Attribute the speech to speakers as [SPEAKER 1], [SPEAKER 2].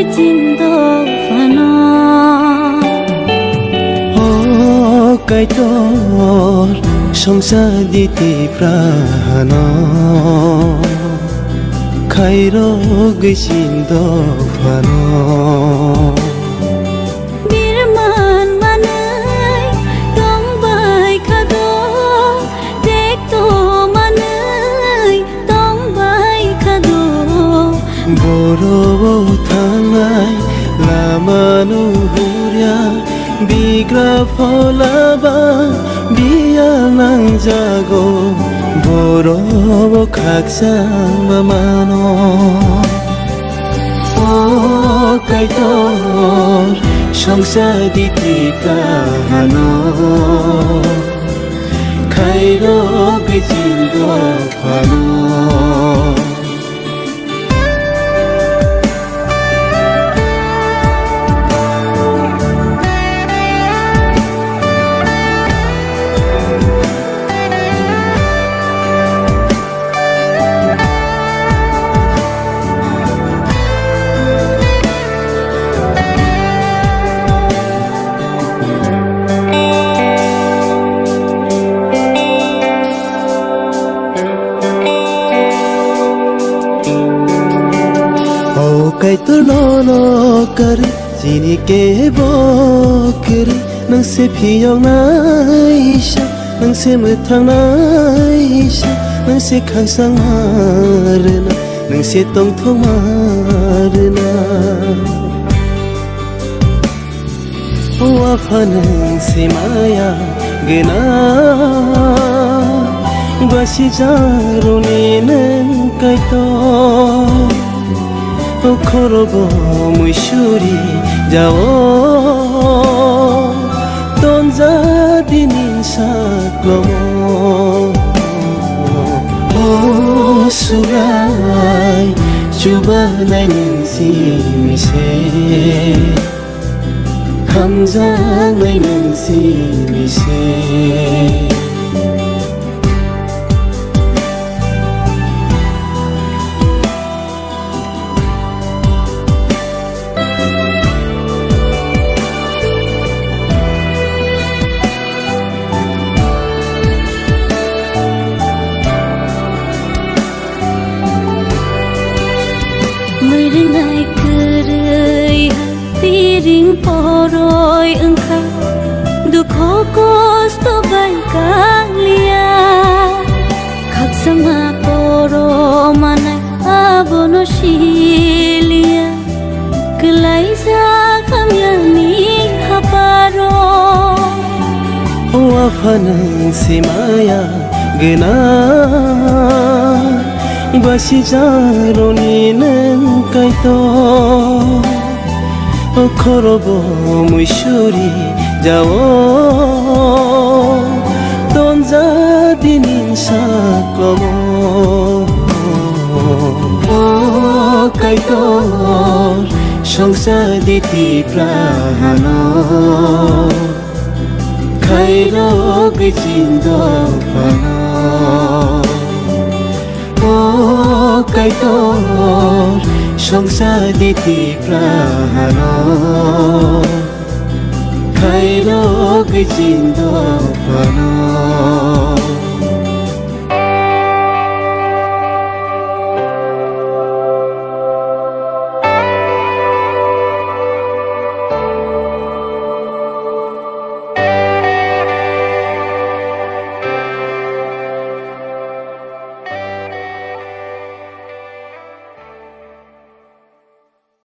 [SPEAKER 1] cái chim đâu phà nó
[SPEAKER 2] cái đó sông xa đi tìm ra nó khai đó cái chim đó phà nó boro thangai lamanu huria bigra pholaba bia nang jago boro khaksa mamano o kai to songsa di tika hano khai ro cái chim do phano cái tôi lo kari chỉ ke bo kari nang se phiyong nai sha nang se mưa thang nai sha nang se khang sang marna nang se tong thong marna wa phanang se maya gena basi jaruni nang kai to khorobo mushuri jao tonza dinin saklomo o surai chuba nainin si mise hamza nainin si mise
[SPEAKER 1] Merengai kerai piring poroi engkau Dukho kosto baikang lia Kak sama poro manai abono shilia Kelai zakam yani haparo
[SPEAKER 2] Wafanang si maya gena basi jaroni nang kai to khorobo mushuri jao tonza dinin saklomo o kai to songsa di tipra hano khai ro cái chim do phano cái to sông xa đi tìm ra hano khai đó cái chim đó phano